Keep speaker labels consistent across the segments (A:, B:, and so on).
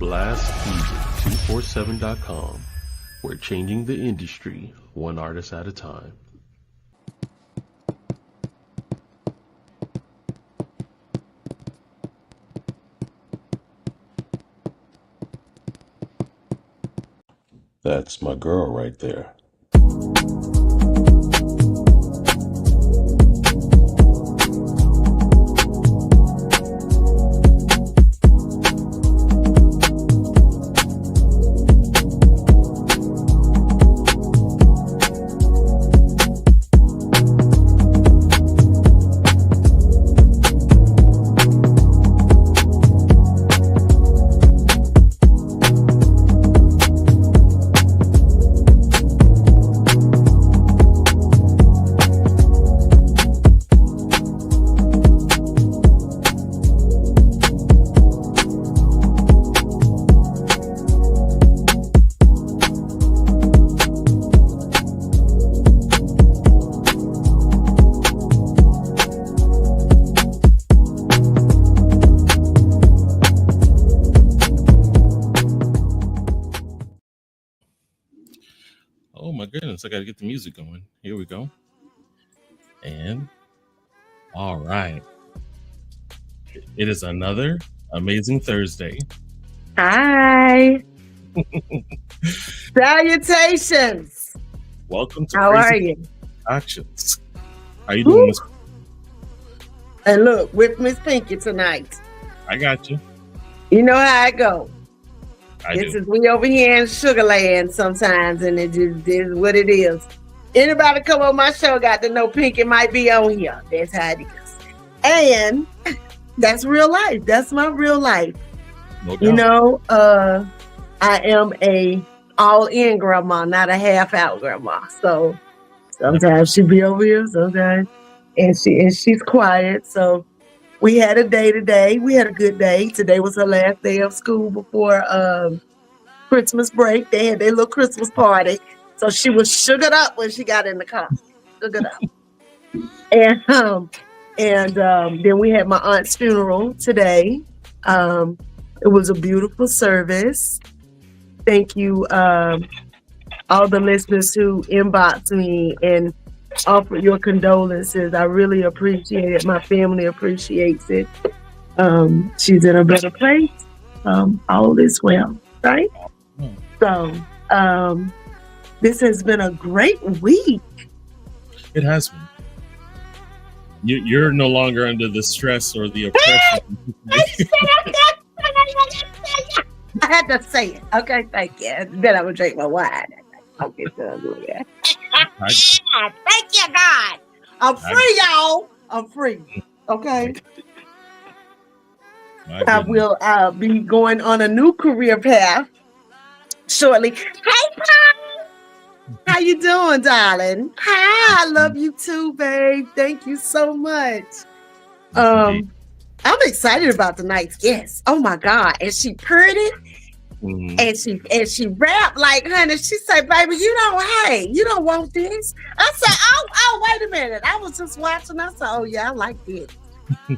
A: blastmusic247.com. We're changing the industry one artist at a time. That's my girl right there. Oh my goodness, I got to get the music going. Here we go. And all right. It is another amazing Thursday.
B: Hi. Salutations.
A: Welcome to
B: How are you?
A: Concoctions. How you doing, Miss?
B: And look, with Miss Pinky tonight.
A: I got you.
B: You know how I go.
A: This
B: is we over here in Sugarland sometimes, and it just is what it is. Anybody come on my show got to know Pinky might be on here. That's how it is. And that's real life. That's my real life.
A: No doubt.
B: You know, I am a all-in grandma, not a half-out grandma. So sometimes she be over here, sometimes, and she's quiet. So we had a day today. We had a good day. Today was her last day of school before Christmas break. They had their little Christmas party. So she was sugared up when she got in the car. Sugared up. And then we had my aunt's funeral today. It was a beautiful service. Thank you, all the listeners who inboxed me and offered your condolences. I really appreciate it. My family appreciates it. She's in a better place. All is well, right? So this has been a great week.
A: It has been. You're no longer under the stress or the oppression.
B: I had to say it. Okay, thank you. Then I'm gonna drink my wine. Okay, so yeah. Thank you, God. I'm free, y'all. I'm free. Okay. I will be going on a new career path shortly. Hey, Paul. How you doing, darling? Hi, I love you too, babe. Thank you so much. I'm excited about tonight's guest. Oh my God. And she pretty. Mm-hmm. And she rap like, honey, she said, baby, you don't want this. I said, oh, wait a minute. I was just watching. I said, oh yeah, I like this.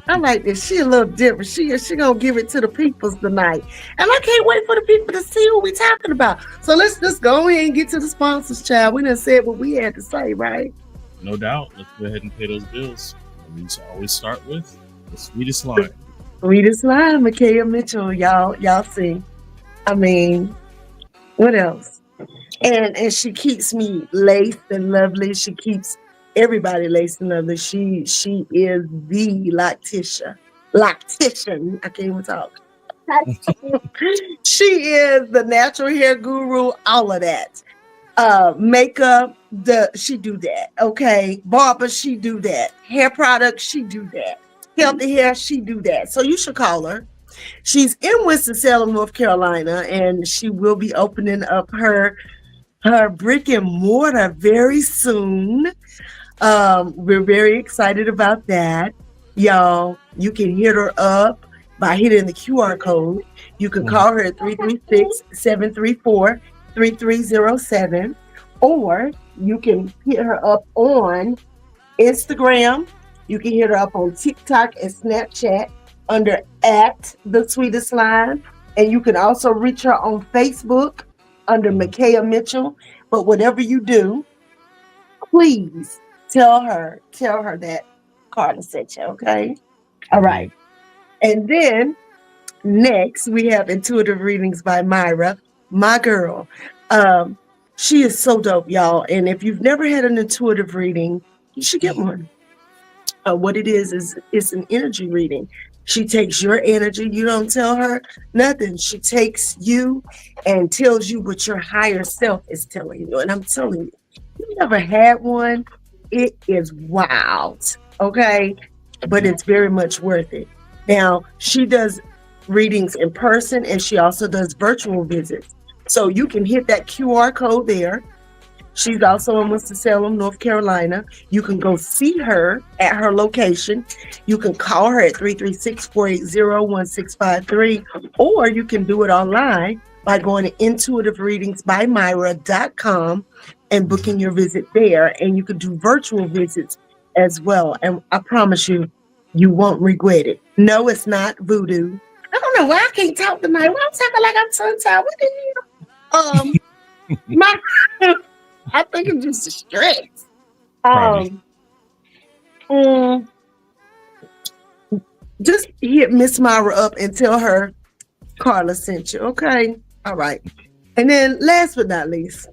B: I like this. She a little different. She gonna give it to the peoples tonight. And I can't wait for the people to see what we talking about. So let's just go ahead and get to the sponsors, child. We done said what we had to say, right?
A: No doubt. Let's go ahead and pay those bills. And we always start with the sweetest line.
B: Sweetest line, Micaiah Mitchell. Y'all see. I mean, what else? And she keeps me laced and lovely. She keeps everybody laced and lovely. She is the lactician. I can't even talk. She is the natural hair guru, all of that. Makeup, she do that. Okay. Barber, she do that. Hair products, she do that. Healthy hair, she do that. So you should call her. She's in Winston-Salem, North Carolina, and she will be opening up her brick and mortar very soon. We're very excited about that. Y'all, you can hit her up by hitting the QR code. You can call her at 336-734-3307, or you can hit her up on Instagram. You can hit her up on TikTok and Snapchat under @TheSweetestLine, And you can also reach her on Facebook under
A: Mhm.
B: Micaiah Mitchell. But whatever you do, please tell her that Carla sent you, okay? All right.
A: Indeed.
B: And then next we have intuitive readings by Myra, my girl. Um, she is so dope, y'all. And if you've never had an intuitive reading, you should get one. What it is it's an energy reading. She takes your energy. You don't tell her nothing. She takes you and tells you what your higher self is telling you. And I'm telling you, you never had one. It is wild. Okay. But
A: Indeed.
B: it's very much worth it. Now, she does readings in person and she also does virtual visits. So you can hit that QR code there. She's also in Winston-Salem, North Carolina. You can go see her at her location. You can call her at 336-480-1653, or you can do it online by going to intuitivereadingsbymyra.com and
A: Mhm.
B: booking your visit there. And you can do virtual visits as well. And I promise you, you won't regret it. No, it's not voodoo. I don't know why I can't talk tonight. Why I'm talking like I'm tongue-tied. What the hell? My I think it's just a stress.
A: Probably.
B: Um, mm, just hit Miss Myra up and tell her Carla sent you. Okay. All right. And then last but not least,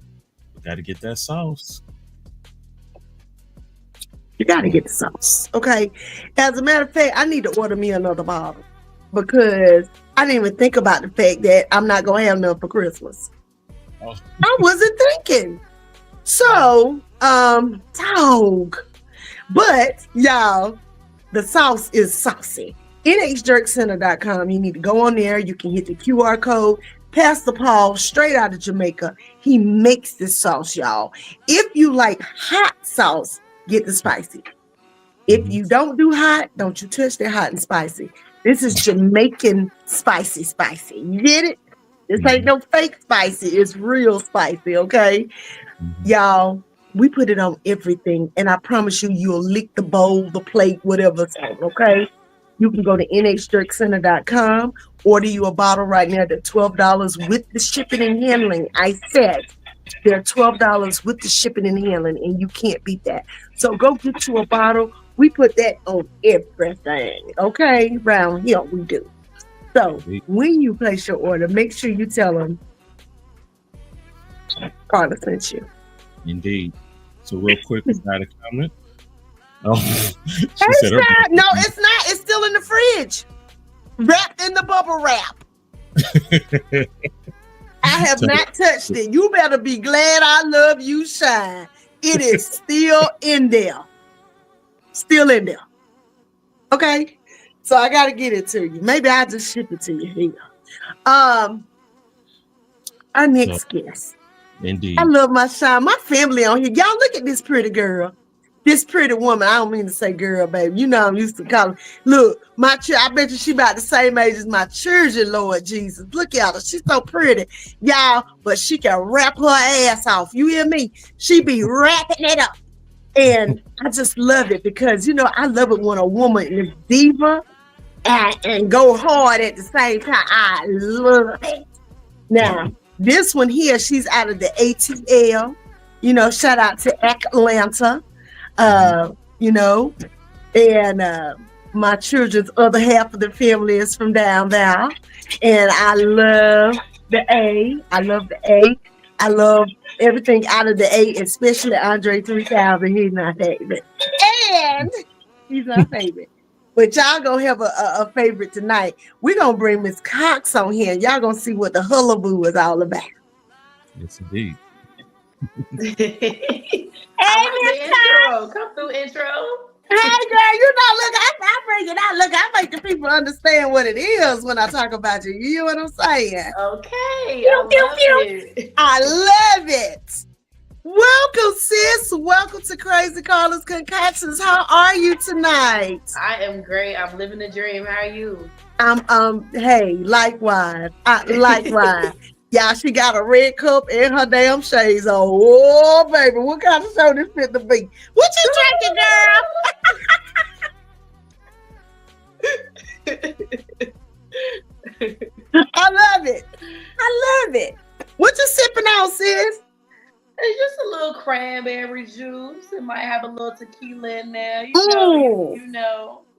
A: Got to get that sauce.
B: you got to get the sauce. Okay. As a matter of fact, I need to order me another bottle because I didn't even think about the fact that I'm not going to have none for Christmas.
A: Oh,
B: I wasn't thinking. So, dog. But y'all, the sauce is saucy. NHJerkCenter.com. You need to go on there. You can hit the QR code. Pastor Paul, straight out of Jamaica. He makes this sauce, y'all. If you like hot sauce, get the spicy. If
A: mhm.
B: you don't do hot, don't you touch that hot and spicy. This is Jamaican spicy. You get it? This ain't
A: Mhm.
B: no fake spicy. It's real spicy, okay?
A: Mhm.
B: Y'all, we put it on everything, and I promise you, you'll lick the bowl, the plate, whatever's on, okay? You can go to nhjerkcenter.com, order you a bottle right now. They're $12 with the shipping and handling. I said they're $12 with the shipping and handling, and you can't beat that. So go get you a bottle. We put that on everything, okay? Round here, we do. So
A: Indeed.
B: when you place your order, make sure you tell them Carla sent you.
A: Indeed. So real quick, we got a comment. Oh, she
B: It's
A: said her.
B: not. No, it's not. It's still in the fridge, wrapped in the bubble wrap. I have
A: So,
B: not touched it. You better be glad I love you, Shine. It is still in there. Still in there. Okay. So I gotta get it to you. Maybe I'll just ship it to you here. Um, our
A: so
B: next guest. I
A: indeed.
B: love my Shine. My family on here. Y'all look at this pretty girl. This pretty woman. I don't mean to say girl, baby. You know I'm used to calling. Look, I bet you she about the same age as my children, Lord Jesus. Look at her. She's so pretty, y'all. But she can rap her ass off. You hear me? She be rapping it up. And I just love it because, I love it when a woman is diva and go hard at the same time. I love it. Now, this one here, she's out of the ATL. Shout out to Atlanta.
A: Mhm.
B: uh, you know, and my children's other half of the family is from down there. And I love the A. I love the A. I love everything out of the A, especially Andre 3000. He's my favorite. And he's my favorite. But y'all gonna have a favorite tonight. We're gonna bring Miss Cox on here. Y'all gonna see what the hullaboo is all about.
A: Yes, indeed.
C: I
B: Hey,
C: like
B: Miss
C: the
B: Cox.
C: intro. Come through, intro.
B: Hey girl, look, I bring it out. Look, I make the people understand what it is when I talk about you. You hear what I'm saying?
C: Okay, I
B: Pew, pew,
C: love
B: pew.
C: it.
B: I love it. Welcome, sis. Welcome to Crazy Carla's Concoctions. How are you tonight?
C: I am great. I'm living the dream. How are you?
B: Hey, likewise. Likewise. Yeah, she got a red cup and her damn shades on. Oh, baby, what kind of show this fit to be? What you drinking, girl? I love love it. What you sipping on, sis?
C: It's just a little cranberry juice. It might have a little tequila in there.
B: Mm.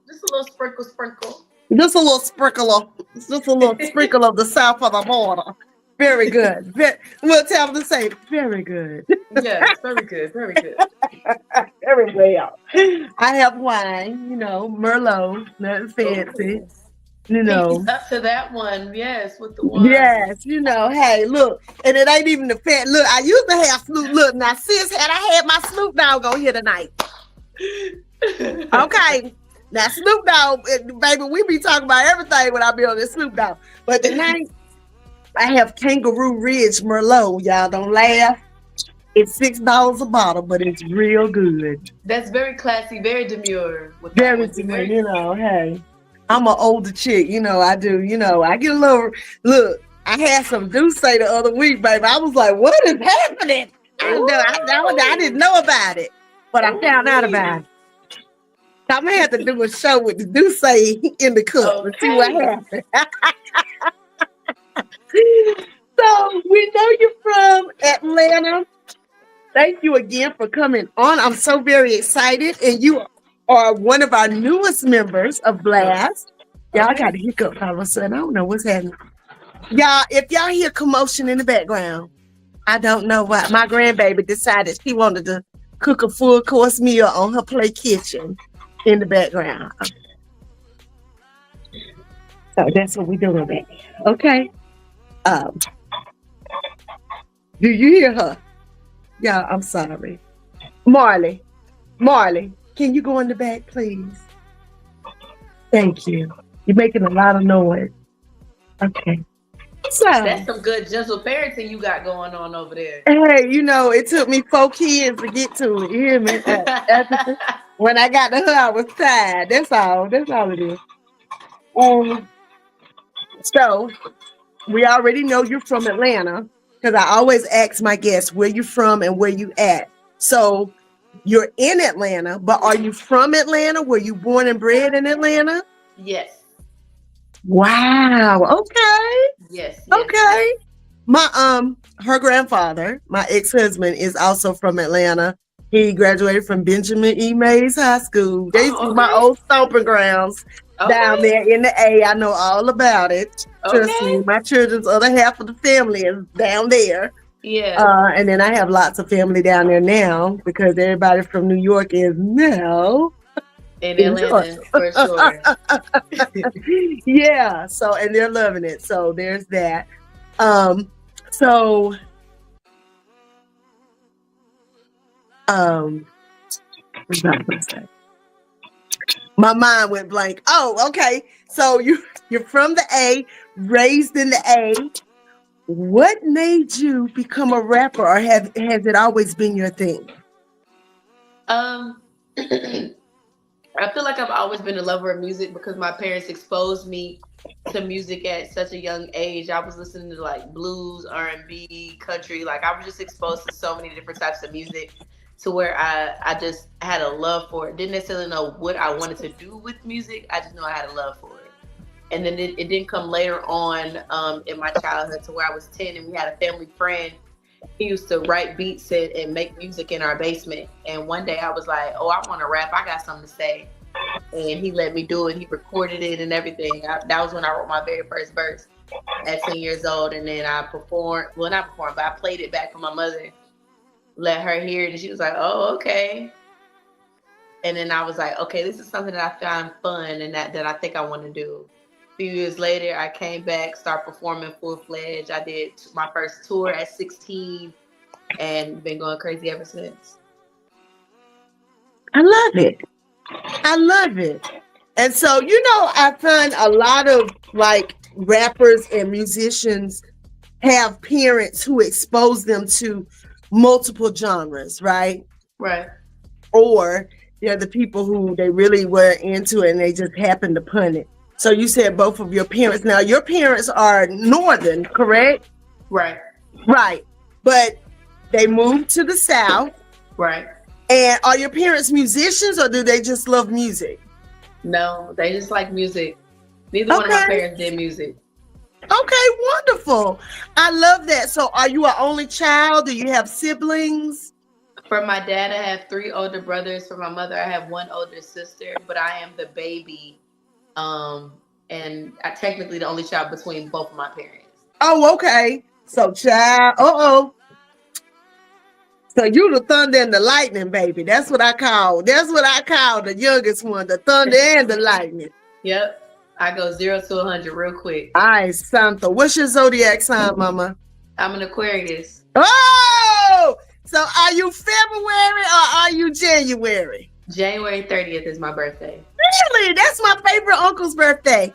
C: Just a little sprinkle.
B: Just a little sprinkle of, just a little sprinkle of the south of the border. Very good. We'll tell them to say very good.
C: Yes, very good, very good.
B: Very well. I have wine, Merlot, nothing fancy,
C: Ooh.
B: you know.
C: He's up to that one, yes, with the wine.
B: Yes, hey, look, and it ain't even the fat. Look, I used to have Snoop. Look, now, sis, had I had my Snoop Dogg on here tonight. Okay. Now, Snoop Dogg, baby, we be talking about everything when I be on this Snoop Dogg. But tonight, I have Kangaroo Ridge Merlot. Y'all don't laugh. It's $6 a bottle, but it's real good.
C: That's very classy, very demure.
B: Very demure, hey. I'm an older chick, I do, I get a little, look, I had some Douce the other week, baby. I was like, what is happening? I didn't know about it, but I found out about it. I'm going to have to do a show with the Douce in the cup and see what happens. So, we know you're from Atlanta. Thank you again for coming on. I'm so very excited. And you are one of our newest members of Blast. Y'all got a hiccup all of a sudden. I don't know what's happening. Y'all, if y'all hear commotion in the background, I don't know why. My grandbaby decided she wanted to cook a full course meal on her play kitchen in the background. So that's what we're doing, baby. Okay. Do you hear her? Yeah, I'm sorry. Marley, can you go in the back, please? Thank you. You're making a lot of noise. Okay. So
C: that's some good gentle parenting you got going on over there.
B: Hey, it took me 4 kids to get to it. You hear me? When I got to her, I was tired. That's all. That's all it is. So we already know you're from Atlanta. Because I always ask my guests where you from and where you at. So you're in Atlanta, but are you from Atlanta? Were you born and bred in Atlanta?
C: Yes.
B: Wow. Okay.
C: Yes.
B: Okay. My her grandfather, my ex-husband, is also from Atlanta. He graduated from Benjamin E. Mays High School. They used to be my old stomping grounds down there in the A. I know all about it. Trust me, my children's other half of the family is down there.
C: Yeah.
B: And then I have lots of family down there now because everybody from New York is now
C: in Atlanta for sure.
B: Yeah. So, and they're loving it. So there's that. What's I gonna say? My mind went blank. Oh, okay. So you're from the A, raised in the A. What made you become a rapper, or has it always been your thing?
C: I feel like I've always been a lover of music because my parents exposed me to music at such a young age. I was listening to like blues, R&B, country. Like I was just exposed to so many different types of music to where I just had a love for it. Didn't necessarily know what I wanted to do with music. I just knew I had a love for it. And then it didn't come later on in my childhood to where I was 10 and we had a family friend. He used to write beats and make music in our basement. And one day I was like, oh, I want to rap. I got something to say. And he let me do it. He recorded it and everything. That was when I wrote my very first verse at 10 years old. And then I performed. Well, not performed, but I played it back for my mother. Let her hear it. And she was like, oh, okay. And then I was like, okay, this is something that I find fun and that I think I want to do. A few years later, I came back, started performing full-fledged. I did my first tour at 16 and been going crazy ever since.
B: I love it. I love it. And so, I find a lot of like rappers and musicians have parents who expose them to multiple genres, right?
C: Right.
B: Or they're the people who they really were into it and they just happened to pun it. So you said both of your parents. Now, your parents are Northern, correct?
C: Right.
B: Right. But they moved to the South.
C: Right.
B: And are your parents musicians or do they just love music?
C: No, they just like music. Neither one of my parents did music.
B: Okay, wonderful. I love that. So are you an only child? Do you have siblings?
C: For my dad, I have three older brothers. For my mother, I have one older sister, but I am the baby. Um, and I technically the only child between both of my parents.
B: Oh, okay. So child, so you the thunder and the lightning, baby. That's what I call the youngest one, the thunder and the lightning.
C: Yep. I go 0 to 100 real quick.
B: All right, Santo. What's your zodiac sign, mama?
C: I'm an Aquarius.
B: Oh, so are you February or are you January?
C: January 30th is my birthday.
B: Really? That's my favorite uncle's birthday.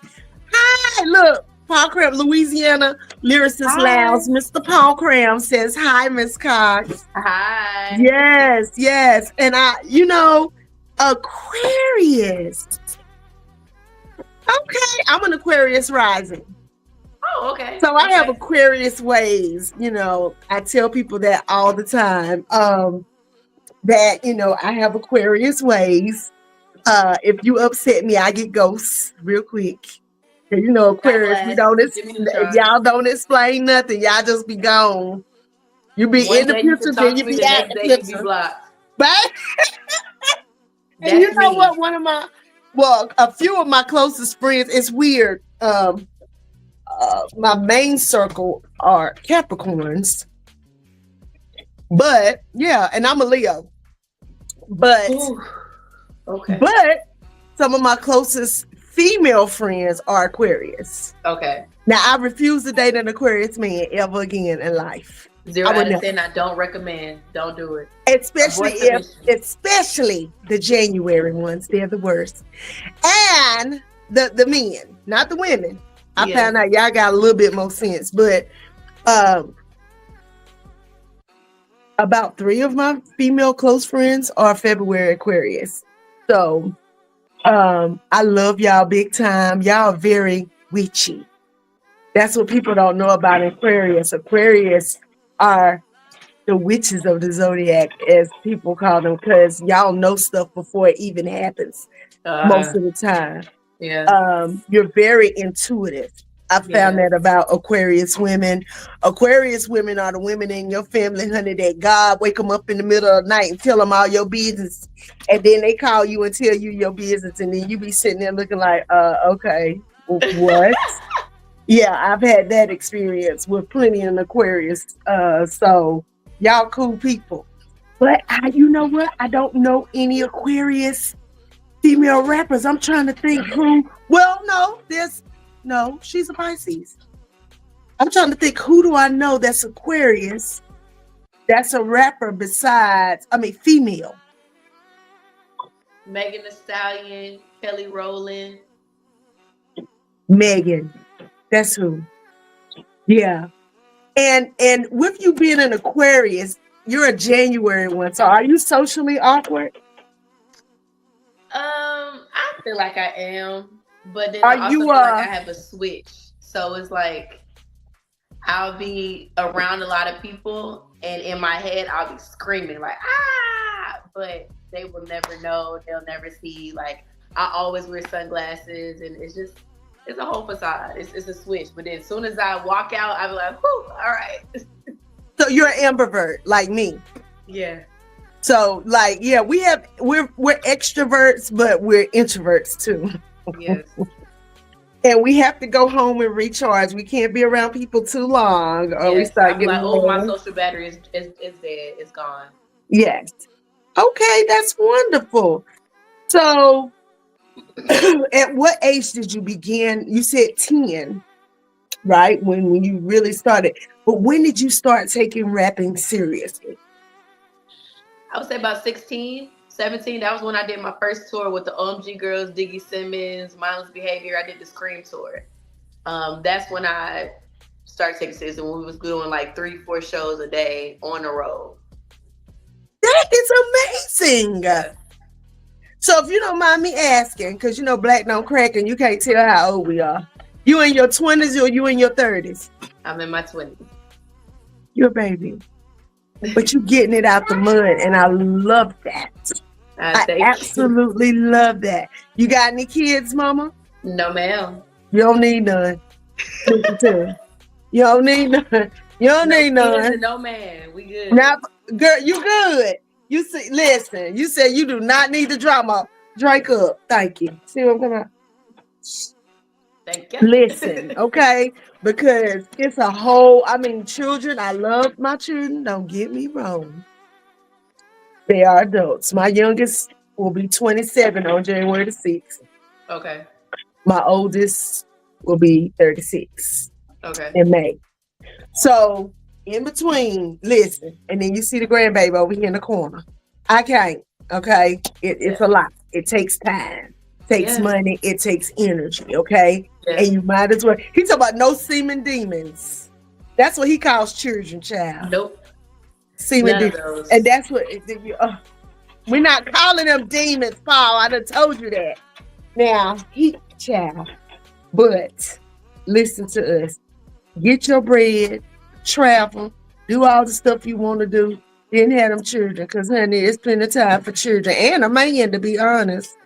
B: Hi, look. Paul Cram, Louisiana Lyricist Lounge. Mr. Paul Cram says, hi, Miss Cox.
C: Hi.
B: Yes. And Aquarius. Okay, I'm an Aquarius rising.
C: Oh, okay.
B: So I have Aquarius ways. I tell people that all the time. That I have Aquarius ways. If you upset me, I get ghosts real quick. And Aquarius, if y'all don't explain nothing, y'all just be gone. You be in the picture, then you be out the picture. But and you know what? A few of my closest friends, it's weird. My main circle are Capricorns. But yeah, and I'm a Leo. But
C: okay.
B: But some of my closest female friends are Aquarius.
C: Okay.
B: Now I refuse to date an Aquarius man ever again in life.
C: 0 out of 10, I don't recommend. Don't do it.
B: Especially the January ones. They're the worst. And the men, not the women. I found out y'all got a little bit more sense, but about 3 of my female close friends are February Aquarius. So I love y'all big time. Y'all are very witchy. That's what people don't know about Aquarius. Aquarius are the witches of the zodiac, as people call them, because y'all know stuff before it even happens most of the time.
C: Yeah.
B: You're very intuitive. I found that about Aquarius women. Aquarius women are the women in your family, honey, that God wake them up in the middle of the night and tell them all your business. And then they call you and tell you your business. And then you be sitting there looking like, okay, what? Yeah, I've had that experience with plenty of Aquarius. So y'all cool people. But you know what? I don't know any Aquarius female rappers. I'm trying to think who. Well, no, she's a Pisces. I'm trying to think, who do I know that's Aquarius? That's a rapper female.
C: Megan Thee Stallion, Kelly Rowland.
B: Megan, that's who. Yeah. And with you being an Aquarius, you're a January one. So are you socially awkward?
C: I feel like I am. But then I also feel like I have a switch. So it's like I'll be around a lot of people and in my head I'll be screaming like, ah! But they will never know. They'll never see. Like, I always wear sunglasses and it's a whole facade. It's a switch. But then as soon as I walk out, I'll be like, whew, all right.
B: So you're an ambivert like me.
C: Yeah.
B: So we're extroverts, but we're introverts too.
C: Yes.
B: And we have to go home and recharge. We can't be around people too long, or we start getting
C: my social battery is dead. It's gone.
B: Yes. Okay, that's wonderful. So, at what age did you begin? You said 10, right? When you really started. But when did you start taking rapping seriously?
C: I would say about 16. 17, that was when I did my first tour with the OMG Girls, Diggy Simmons, Mindless Behavior. I did the Scream tour. That's when I started taking seriously, when we was doing like 3-4 shows a day on the road.
B: That is amazing. Yeah. So if you don't mind me asking, because black don't crack and you can't tell how old we are. You in your 20s or you in your 30s?
C: I'm in my 20s.
B: You're a baby. But you getting it out the mud, and I love that. I absolutely love that. You got any kids, mama?
C: No, ma'am.
B: You don't need none. Listen to him. You don't need none. You don't
C: No
B: need
C: kids
B: none.
C: and no man. We good.
B: Now, girl, you good. You see, listen, you said you do not need the drama. Drink up. Thank you. See what I'm talking about?
C: Thank you.
B: Listen, okay? Because it's a whole, I mean, children, I love my children. Don't get me wrong. They are adults. My youngest will be 27 on January the 6th.
C: Okay.
B: My oldest will be 36
C: Okay.
B: in May. So in between, listen, and then you see the grandbaby over here in the corner. I can't. Okay, it's
C: Yeah.
B: a lot. It takes time, takes
C: Yeah.
B: money, it takes energy. Okay,
C: Yeah.
B: and you might as well. He talk about no semen demons. That's what he calls children, child.
C: Nope.
B: Semen
C: None of
B: demons, and
C: those.
B: that's what we're not calling them demons, Paul. I done told you that. Now he child, but listen to us. Get your bread, travel, do all the stuff you want to do, then have them children. Because, honey, it's plenty of time for children and a man, to be honest.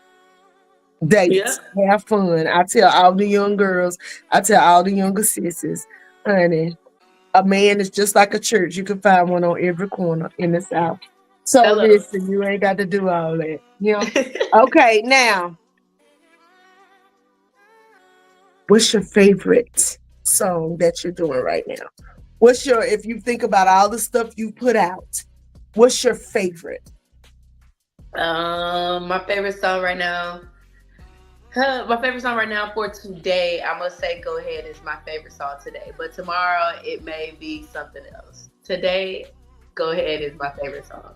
C: Yeah.
B: Date, have fun. I tell all the young girls, I tell all the younger sisters, honey, a man is just like a church. You can find one on every corner in the South. So,
C: Hello.
B: listen, you ain't got to do all that. You know? Okay, now, what's your favorite song that you're doing right now? What's your, if you think about all the stuff you put out, what's your favorite?
C: My favorite song right now. My favorite song right now for today, I must say, "Go Ahead" is my favorite song today. But tomorrow, it may be something else. Today, "Go Ahead" is my favorite song.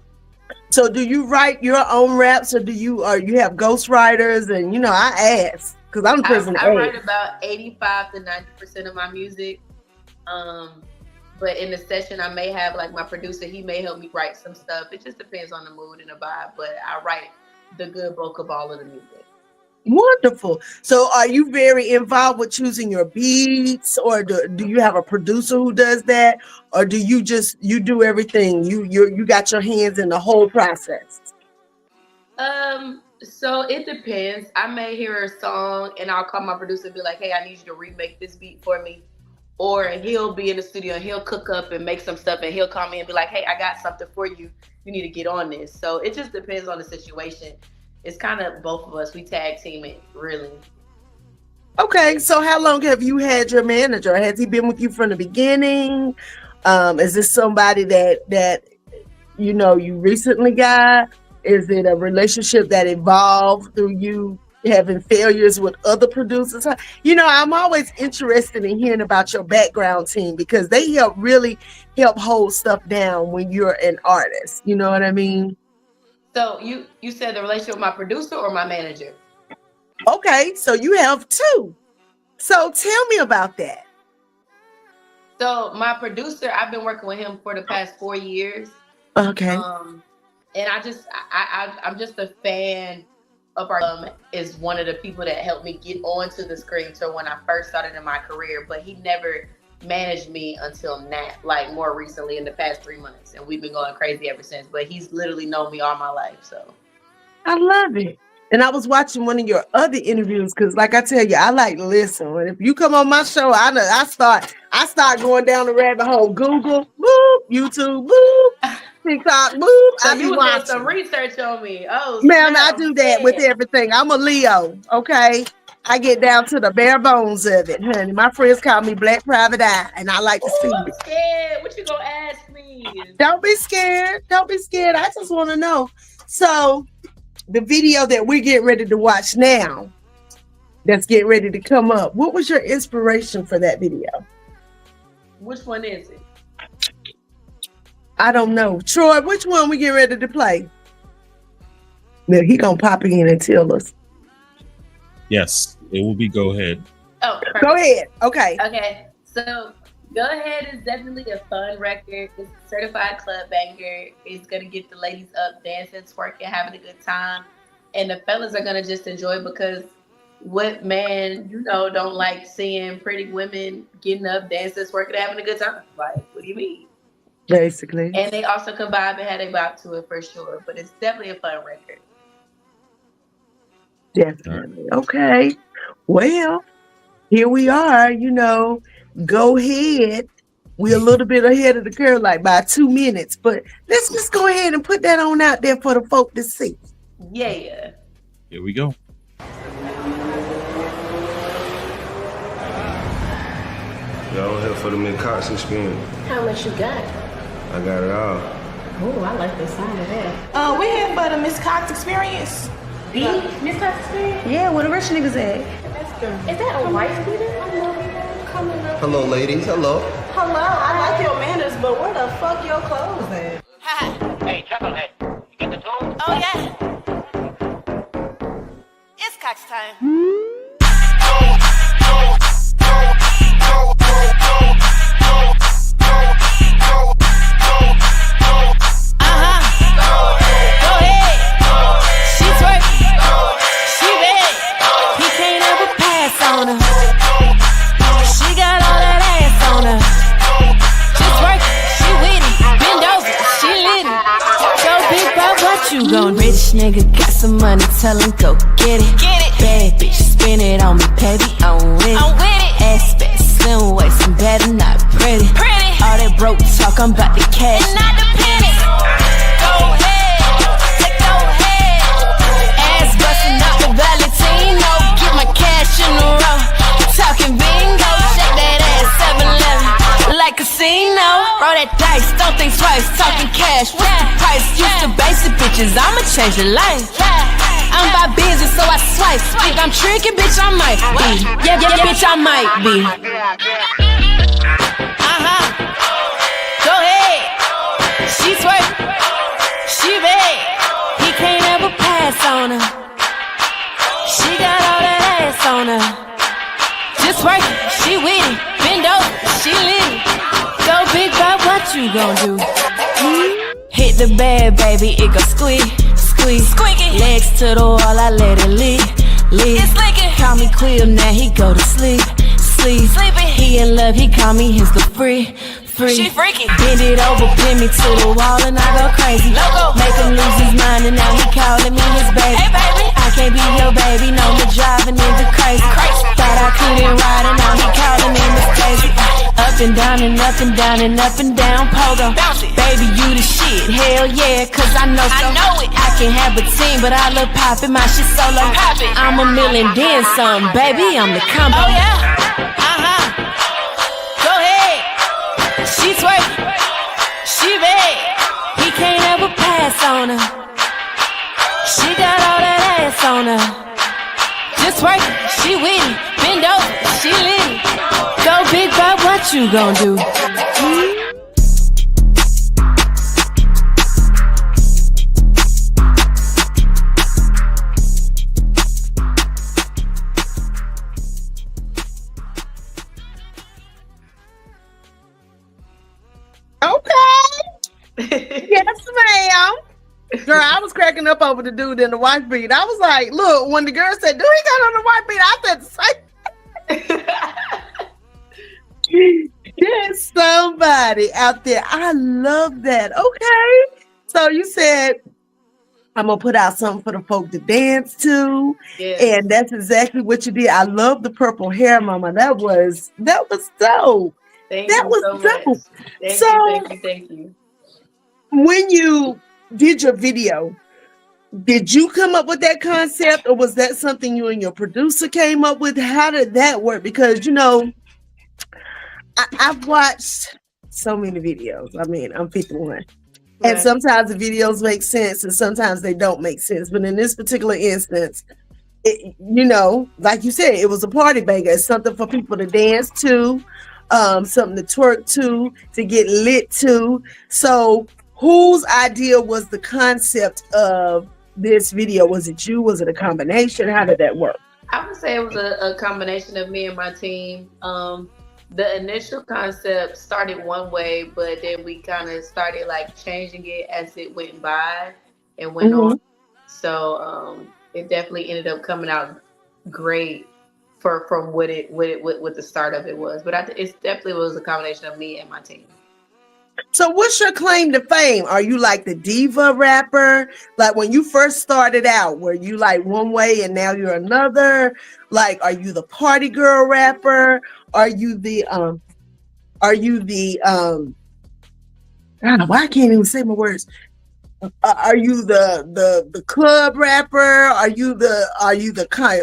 B: So do you write your own raps or do you, or you have ghostwriters? And you know, I ask because I'm the person to
C: I write
B: ask.
C: about 85 to 90% of my music. Um, but in the session, I may have like my producer. He may help me write some stuff. It just depends on the mood and the vibe. But I write the good bulk of all of the music.
B: Wonderful. So are you very involved with choosing your beats, or do you have a producer who does that, or do you just you do everything? You got your hands in the whole process.
C: So it depends. I may hear a song and I'll call my producer and be like, "Hey, I need you to remake this beat for me." Or he'll be in the studio and he'll cook up and make some stuff and he'll call me and be like, "Hey, I got something for you. You need to get on this." So it just depends on the situation. It's kind of both of us. We tag team it, really.
B: Okay, so how long have you had your manager? Has he been with you from the beginning? Is this somebody that you know you recently got? Is it a relationship that evolved through you having failures with other producers? You know, I'm always interested in hearing about your background team because they help hold stuff down when you're an artist. You know what I mean?
C: So you said the relationship with my producer or my manager?
B: Okay, so you have two. So tell me about that.
C: So my producer, I've been working with him for the past 4 years.
B: Okay.
C: Um, and I'm just a fan of our is one of the people that helped me get onto the screen tour when I first started in my career, but he never managed me until now, like more recently in the past 3 months, and we've been going crazy ever since. But he's literally known me all my life, so
B: I love it. And I was watching one of your other interviews because, like I tell you, I like to listen. When if you come on my show, I start going down the rabbit hole. Google, boop, YouTube, boop, TikTok, boop.
C: so
B: I
C: you
B: be
C: was doing some
B: watching.
C: research on me. Oh
B: Man, I
C: snap! I'm
B: do that with
C: scared.
B: everything. I'm a Leo, okay? I get down to the bare bones of it, honey. My friends call me Black Private Eye, and I like to see
C: Oh, I'm
B: it.
C: scared. What you gonna ask me?
B: Don't be scared. Don't be scared. I just want to know. So, the video that we're getting ready to watch now, that's getting ready to come up, what was your inspiration for that video?
C: Which one is it?
B: I don't know. Troy, which one we getting ready to play? Now, he gonna pop in and tell us.
A: Yes, it will be Go Ahead.
C: Oh,
B: Go
C: perfect.
B: ahead. Okay.
C: Okay, so Go Ahead is definitely a fun record. It's a certified club banger. It's gonna get the ladies up, dancing, twerking, having a good time, and the fellas are gonna just enjoy because what man don't like seeing pretty women getting up, dancing, twerking, having a good time? Like, what do you mean?
B: Basically.
C: And they also can vibe and have a bop to it for sure. But it's definitely a fun record.
B: Definitely. Okay. Well, here we are, go ahead. We're a little bit ahead of the curve, like by 2 minutes, but let's just go ahead and put that on out there for the folk to see.
C: Yeah.
A: Here we go.
D: Y'all here for the Concoctions experience.
E: How much you got?
D: I got it all.
E: Oh, I like the sound of that.
F: We here for the Miss Cox experience.
E: The Miss Cox experience?
B: Yeah, where the rich niggas at?
E: Is that a wife beater? Coming up.
D: Hello, ladies. Hello.
F: Hello, I like your manners, but where the fuck your clothes at?
G: Hey, Chucklehead, you get the tune?
F: Oh yeah. It's Cox time.
H: You gon' rich nigga, got some money, tell him go get it. Bad bitch, spin it on me, baby, I'm with it. Ass fat, slim waist, I'm better not pretty. All that broke talk, I'm about to cash. And not the penny. Go ahead, go ahead. Ass bustin' out the Valentino, get my cash in a row. Talking bingo, shake that ass 7-Eleven, like casino. Roll that dice, don't think twice, talking cash. What's the price? Used to basic bitches, I'ma change your life. I'm by business, so I swipe. If I'm tricking, bitch, I might be. Yeah, bitch, I might be. Go ahead. She twerk, she bad. He can't ever pass on her. She got all that ass on her. Just work, she with it. Bend over, she lit it. Go big Bob, what you gon' do? Hit the bed, baby, it go squeak, squeak, squeaky. Legs to the wall, I let it leak, leak. It's leaking. Call me Quill, now he go to sleep, sleep. Sleepy. He in love, he call me his the free. She freaky. Bend it over, pin me to the wall, and I go crazy. Loco. Make him lose his mind, and now he calling me his baby. Hey, baby. I can't be your baby, no more driving into crazy. Thought I couldn't ride, and now he calling me Miss Crazy. Up and down and up and down and up and down, pogo. Baby, you the shit, hell yeah, cause I know so. I know it. I can have a team, but I love poppin', my shit solo. I'm a million, then some, baby, I'm the combo. Oh yeah. Go ahead. She twerk, she bad. He can't ever pass on her. She got all that ass on her. Just work, she with it. Bend over, she lit it. Go big Bob, what you gon' do?
B: Okay. Yes, ma'am. Girl, I was cracking up over the dude in the white beat. I was like, look, when the girl said, "Do he got on the white beat?" I said the same. There's somebody out there. I love that. Okay. So you said, I'm gonna put out something for the folk to dance to.
C: Yes.
B: And that's exactly what you did. I love the purple hair, mama. That was dope.
C: Thank
B: That
C: you
B: was
C: so
B: dope.
C: much. Thank you.
B: When you did your video, did you come up with that concept, or was that something you and your producer came up with? How did that work? Because I've watched so many videos. I mean, I'm 51.
C: Right.
B: And sometimes the videos make sense and sometimes they don't make sense. But in this particular instance, like you said, it was a party banger. It's something for people to dance to, something to twerk to get lit to. So whose idea was the concept of this video? Was it you? Was it a combination? How did that work?
C: I would say it was a combination of me and my team. The initial concept started one way, but then we kind of started like changing it as it went by and went on. So it definitely ended up coming out great from what the start of it was. But it definitely was a combination of me and my team.
B: So what's your claim to fame? Are you like the diva rapper? Like when you first started out, were you like one way and now you're another? Like, are you the party girl rapper? Are you the God, why I can't even say my words? Are you the club rapper? Are you the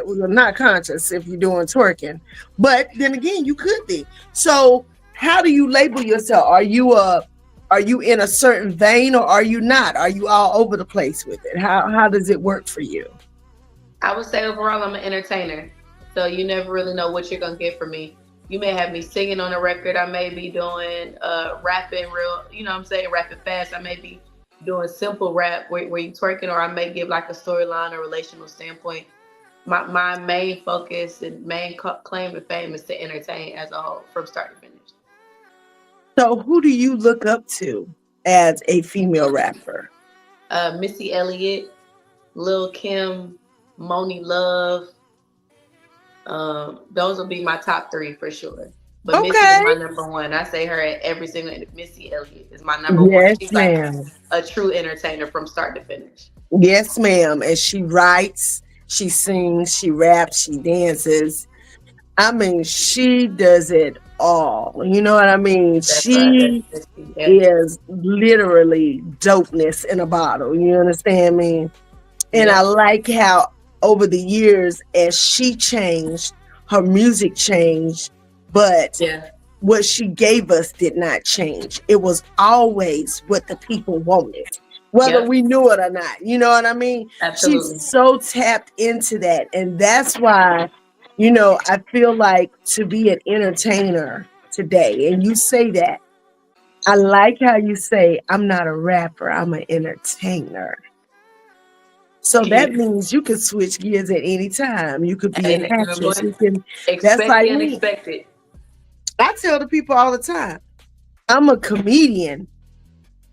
B: well, not conscious if you're doing twerking, but then again you could be. So how do you label yourself? Are you in a certain vein or are you not? Are you all over the place with it? How does it work for you?
C: I would say overall, I'm an entertainer. So you never really know what you're gonna get from me. You may have me singing on a record. I may be doing rapping real, you know what I'm saying, rapping fast. I may be doing simple rap where you twerking, or I may give like a storyline or relational standpoint. My main focus and main claim to fame is to entertain as a whole from start to finish.
B: So who do you look up to as a female rapper?
C: Missy Elliott, Lil Kim, Moni Love. Those will be my top three for sure. But Missy is my number one. I say her at every single. Missy Elliott is my number one.
B: Yes,
C: She's
B: ma'am.
C: like a true entertainer from start to finish.
B: Yes, ma'am. And she writes, she sings, she raps, she dances. I mean, she does it all. You know what I mean?
C: That's
B: She is literally dopeness in a bottle. You understand me? And I like how over the years, as she changed, her music changed, but what she gave us did not change. It was always what the people wanted, whether we knew it or not. You know what I mean?
C: Absolutely.
B: She's so tapped into that. And that's why, you know, I feel like to be an entertainer today, and you say that, I like how you say, I'm not a rapper, I'm an entertainer. So that means you can switch gears at any time. You could be an actress. You can
C: expect
B: that's like
C: the
B: me.
C: unexpected.
B: I tell the people all the time, I'm a comedian,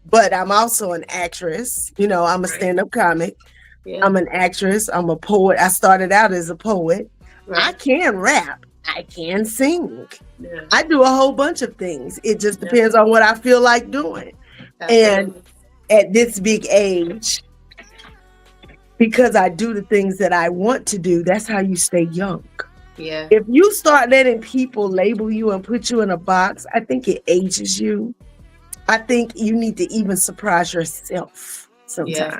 B: but I'm also an actress. You know, I'm a stand-up comic.
C: Yeah.
B: I'm an actress. I'm a poet. I started out as a poet.
C: Right.
B: I can rap. I can sing.
C: Yeah.
B: I do a whole bunch of things. It just depends on what I feel like doing.
C: Absolutely.
B: And at this big age, because I do the things that I want to do, that's how you stay young.
C: Yeah.
B: If you start letting people label you and put you in a box, I think it ages you. I think you need to even surprise yourself sometimes.
C: Yeah.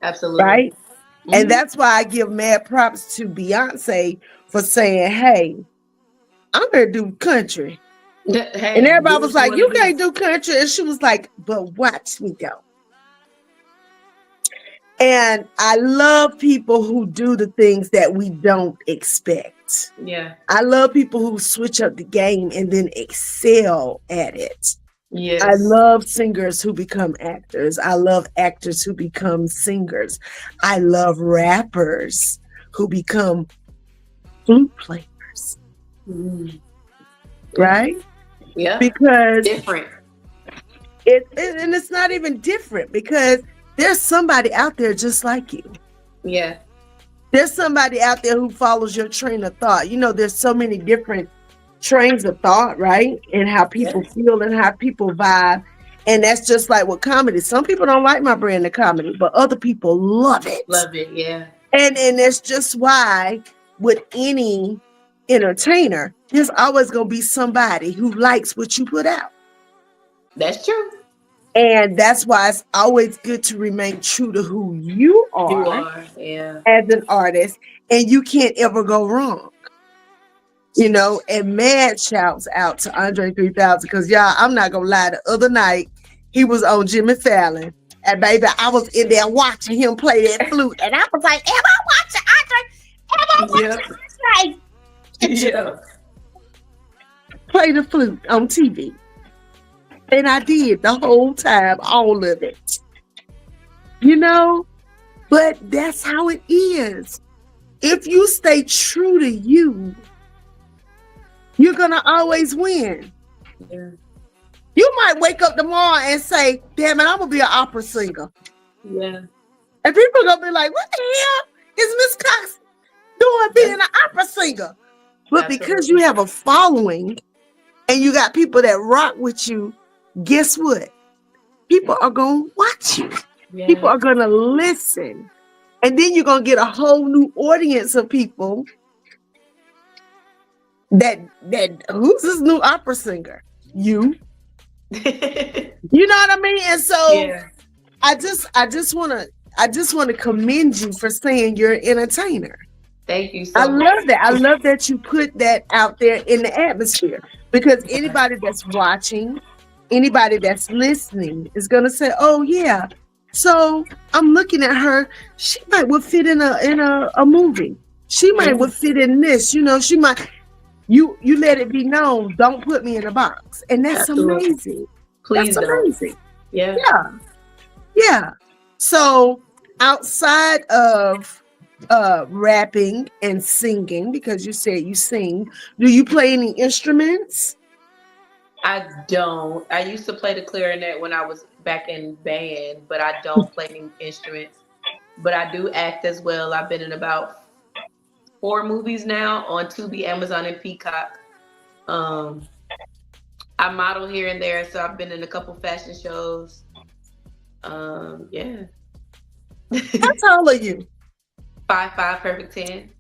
C: Absolutely.
B: Right?
C: Mm-hmm.
B: And that's why I give mad props to Beyonce for saying, hey, I'm going to do country.
C: Hey,
B: and everybody was like, you can't do country. And she was like, but watch me go. And I love people who do the things that we don't expect.
C: Yeah.
B: I love people who switch up the game and then excel at it.
C: Yes.
B: I love singers who become actors. I love actors who become singers. I love rappers who become flute players.
C: Mm.
B: Right?
C: Yeah.
B: Because
C: different.
B: And it's not even different because there's somebody out there just like you.
C: Yeah.
B: There's somebody out there who follows your train of thought. You know, there's so many different trains of thought, right? And how people feel and how people vibe. And that's just like with comedy. Some people don't like my brand of comedy, but other people love it.
C: Love it, yeah.
B: And that's just why with any entertainer, there's always going to be somebody who likes what you put out.
C: That's true.
B: And that's why it's always good to remain true to who you are,
C: yeah,
B: as an artist, and you can't ever go wrong. You know, and mad shouts out to Andre 3000 because y'all, I'm not gonna lie, the other night he was on Jimmy Fallon, and baby, I was in there watching him play that flute, and I was like, am I watching Andre? Am I watching Andre?
C: Yeah.
B: Play the flute on TV. And I did the whole time, all of it. You know, but that's how it is. If you stay true to you, you're going to always win.
C: Yeah.
B: You might wake up tomorrow and say, damn it, I'm going to be an opera singer.
C: Yeah.
B: And people are going to be like, what the hell is Miss Cox doing being an opera singer? But because you have a following and you got people that rock with you, guess what? People are going to watch you. People
C: Yeah.
B: are going to listen. And then you're going to get a whole new audience of people that who's this new opera singer? You. You know what I mean? And so
C: Yeah.
B: I just want to commend you for saying you're an entertainer.
C: Thank you
B: I
C: so much.
B: love that. I love that you put that out there in the atmosphere, because anybody that's watching, anybody that's listening is going to say, "Oh yeah, so I'm looking at her. She might would fit in a movie. She might would fit in this. You know, she might." You let it be known. Don't put me in a box, and that's
C: Absolutely.
B: amazing.
C: Please
B: That's
C: don't.
B: amazing.
C: Yeah.
B: Yeah, yeah. So outside of rapping and singing, because you said you sing, do you play any instruments?
C: I don't. I used to play the clarinet when I was back in band, but I don't play any instruments. But I do act as well. I've been in about 4 movies now on Tubi, Amazon, and Peacock. Um, I model here and there, so I've been in a couple fashion shows. Yeah.
B: How tall are you?
C: 5'5", perfect 10.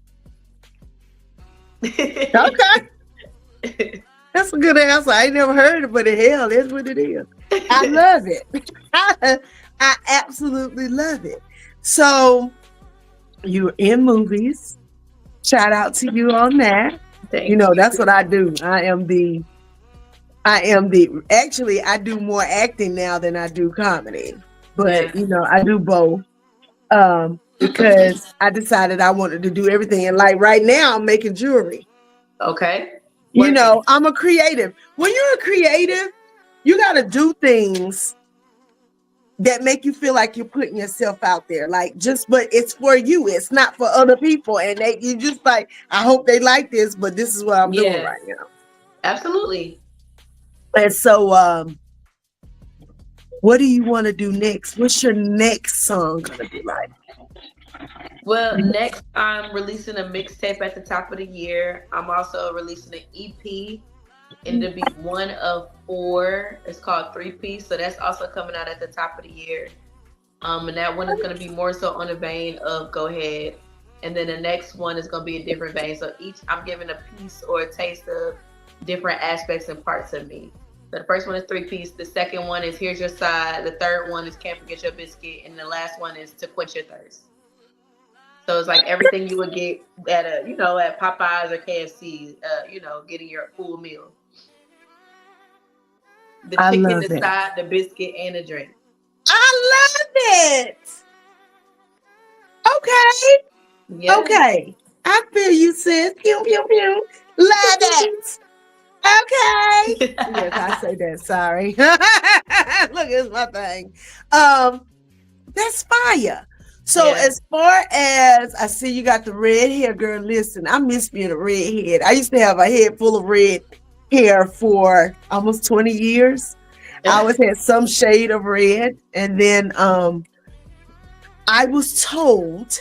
B: Okay. That's a good answer. I ain't never heard it, but the hell, that's what it is. I love it. I absolutely love it. So you're in movies. Shout out to you on that.
C: Thank
B: you know, that's what I do. Actually, I do more acting now than I do comedy. But, you know, I do both. Because I decided I wanted to do everything. And like right now, I'm making jewelry.
C: Okay.
B: You know, I'm a creative. When you're a creative, you got to do things that make you feel like you're putting yourself out there. Like but it's for you. It's not for other people. And you just like, I hope they like this, but this is what I'm doing right now.
C: Absolutely.
B: And so, what do you want to do next? What's your next song going to be like?
C: Well, next I'm releasing a mixtape at the top of the year. I'm also releasing an EP, and it'll be one of 4. It's called 3-piece, so that's also coming out at the top of the year. And that one is going to be more so on the vein of Go Ahead, and then the next one is going to be a different vein. So each I'm giving a piece or a taste of different aspects and parts of me. So the first one is 3-piece. The second one is Here's Your Side. The third one is Can't Forget Your Biscuit, and the last one is To Quench Your Thirst. So it's like everything you would get at at Popeyes or KFC, getting your full meal. The chicken, the side, the biscuit, and the drink.
B: I love it. Okay. Yeah. Okay. I feel you, sis. Pew, pew, pew. Love it. Okay. Yes, I say that. Sorry. Look, it's my thing. That's fire. So as far as I see, you got the red hair, girl. Listen, I miss being a redhead. I used to have a head full of red hair for almost 20 years. I always had some shade of red. And then I was told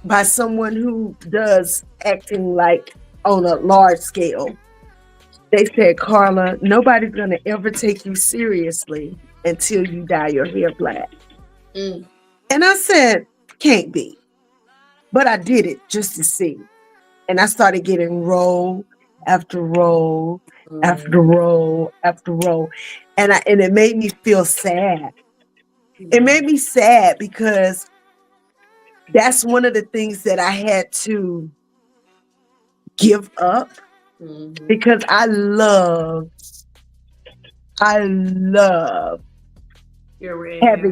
B: by someone who does acting like on a large scale, they said, Carla, nobody's going to ever take you seriously until you dye your hair black. Mm. And I said, can't be. But I did it just to see. And I started getting roll after roll after roll after roll. And it made me feel sad. It made me sad because that's one of the things that I had to give up. Mm-hmm. Because I love having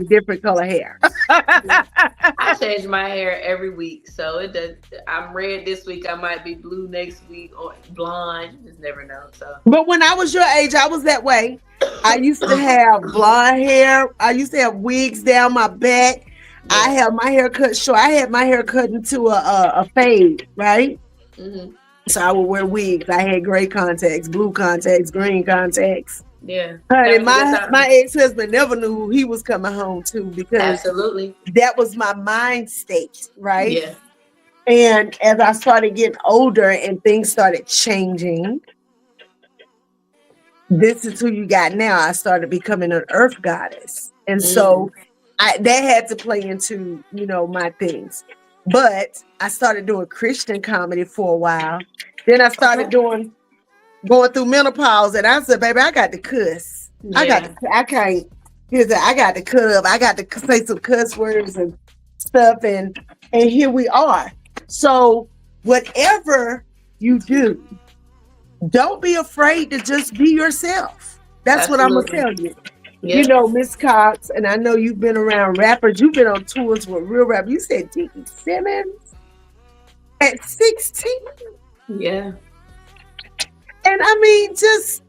B: different color hair.
C: I change my hair every week, so it does. I'm red this week. I might be blue next week or blonde. You just never know. So,
B: but when I was your age, I was that way. I used to have blonde hair. I used to have wigs down my back. Yeah. I had my hair cut short. I had my hair cut into a fade, right? Mm-hmm. So I would wear wigs. I had gray contacts, blue contacts, green contacts.
C: Yeah.
B: Honey, my ex-husband never knew who he was coming home to because
C: absolutely
B: that was my mind state, right?
C: Yeah.
B: And as I started getting older and things started changing, this is who you got now. I started becoming an earth goddess. And
C: Mm.
B: so that had to play into, my things. But I started doing Christian comedy for a while. Then I started
C: Okay.
B: going through menopause, and I said, baby, I got to cuss.
C: Yeah.
B: I can't. Here's that. I got to cut up. I got to say some cuss words and stuff. And here we are. So whatever you do, don't be afraid to just be yourself. That's what I'm gonna
C: Absolutely.
B: tell you.
C: Yeah.
B: Miss Cox, and I know you've been around rappers. You've been on tours with real rappers. You said Dickie Simmons at 16,
C: Yeah.
B: and I mean, just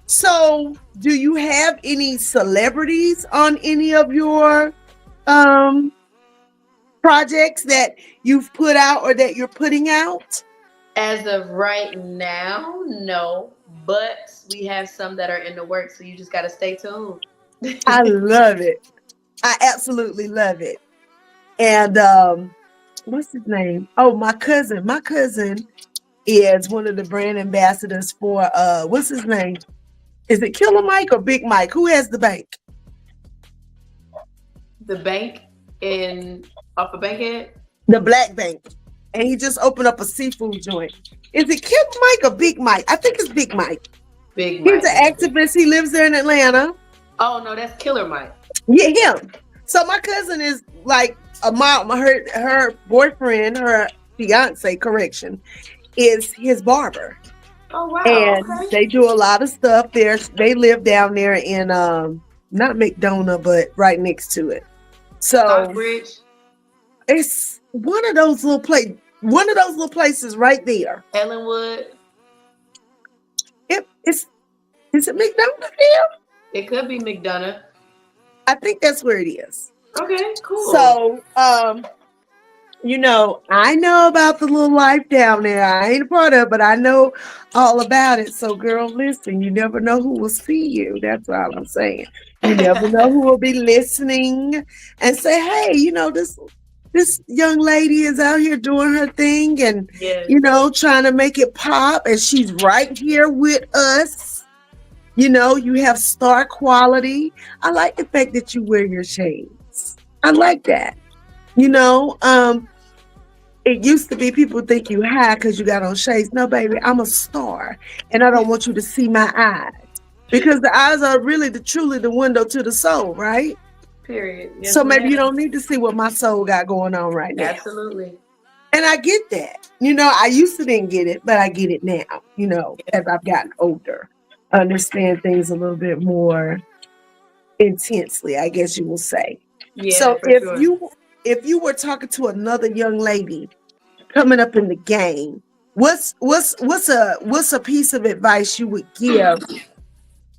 B: so. Do you have any celebrities on any of your um projects that you've put out or that you're putting out?
C: As of right now, no. But we have some that are in the works, so you just gotta stay tuned.
B: I love it. I absolutely love it. And what's his name? Oh, my cousin. My cousin is one of the brand ambassadors for what's his name? Is it Killer Mike or Big Mike? Who has the bank?
C: The bank in off of Bankhead.
B: The Black Bank. And he just opened up a seafood joint. Is it Killer Mike or Big Mike? I think it's Big Mike.
C: Big
B: He's
C: Mike.
B: an activist. He lives there in Atlanta.
C: Oh no, that's Killer Mike.
B: Yeah, him. So my cousin is like a mom. Her boyfriend, her fiance, correction, is his barber.
C: Oh wow.
B: And
C: Okay.
B: they do a lot of stuff there. They live down there in not McDonough, but right next to it. So
C: Stockbridge.
B: it's one of those little places right there.
C: Ellenwood.
B: Is it McDonough there?
C: It could be McDonough.
B: I think that's where it is.
C: Okay, cool.
B: So I know about the little life down there. I ain't a part of it, but I know all about it. So, girl, listen, you never know who will see you. That's all I'm saying. You never know who will be listening and say, hey, this young lady is out here doing her thing and,
C: yes.
B: Trying to make it pop. And she's right here with us. You have star quality. I like the fact that you wear your shades. I like that. It used to be people think you high because you got on shades. No, baby, I'm a star, and I don't want you to see my eyes because the eyes are really truly the window to the soul, right?
C: Period. Yes,
B: so maybe
C: ma'am.
B: you don't need to see what my soul got going on right now.
C: Absolutely.
B: And I get that. I used to didn't get it, but I get it now. As I've gotten older, I understand things a little bit more intensely, I guess you will say.
C: Yeah.
B: So
C: for
B: if
C: sure.
B: you were talking to another young lady coming up in the game, what's a piece of advice you would give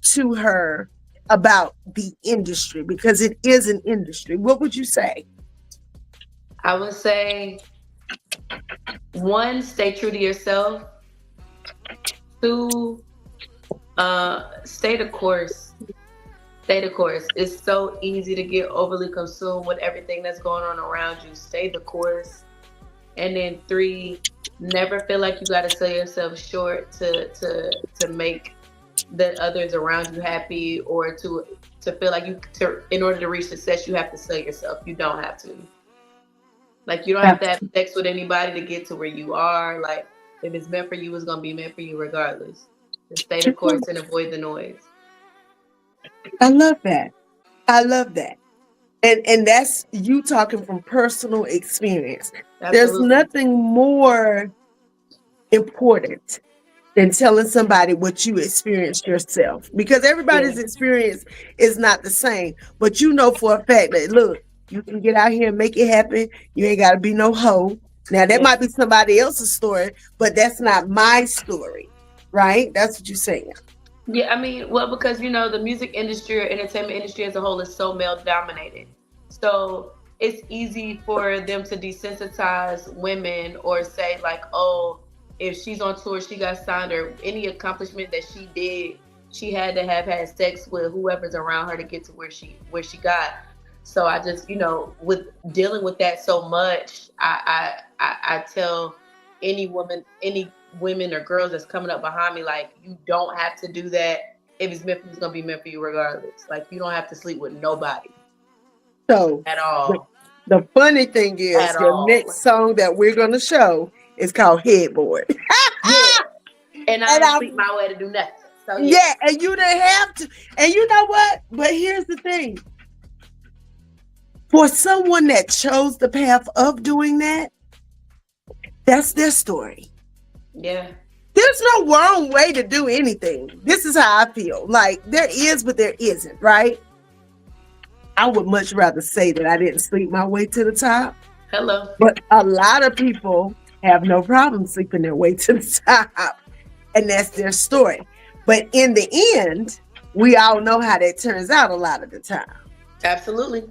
B: to her about the industry, because it is an industry? What would you say?
C: I would say, 1, stay true to yourself. 2, stay the course. Stay the course. It's so easy to get overly consumed with everything that's going on around you. Stay the course. And then 3, never feel like you got to sell yourself short to make the others around you happy, or to feel like in order to reach success, you have to sell yourself. You don't have to. Like, you don't have to have sex with anybody to get to where you are. Like, if it's meant for you, it's gonna be meant for you regardless. Just stay the course and avoid the noise.
B: I love that. And that's you talking from personal experience.
C: Absolutely.
B: There's nothing more important than telling somebody what you experienced yourself, because everybody's experience is not the same. But for a fact that, look, you can get out here and make it happen. You ain't got to be no hoe. Now, that might be somebody else's story, but that's not my story, right? That's what you're saying.
C: Yeah, I mean, well, because, the music industry or entertainment industry as a whole is so male dominated. So it's easy for them to desensitize women or say, like, oh, if she's on tour, she got signed, or any accomplishment that she did, she had to have had sex with whoever's around her to get to where she got. So I just, with dealing with that so much, I tell any women or girls that's coming up behind me, like, you don't have to do that. if it's meant for you, it's gonna be meant for you regardless. Like you don't have to sleep with nobody
B: So
C: at all.
B: the funny thing is,
C: At
B: your
C: all.
B: next song that we're gonna show is called Headboard.
C: Yeah. And I
B: And
C: don't sleep my way to do nothing. So
B: yeah, and you didn't have to. And you know what? But here's the thing. For someone that chose the path of doing that, that's their story.
C: Yeah.
B: There's no wrong way to do anything. This is how I feel. Like there is, but there isn't, right? I would much rather say that I didn't sleep my way to the top.
C: Hello.
B: But a lot of people have no problem sleeping their way to the top. And that's their story. But in the end, we all know how that turns out a lot of the time.
C: Absolutely.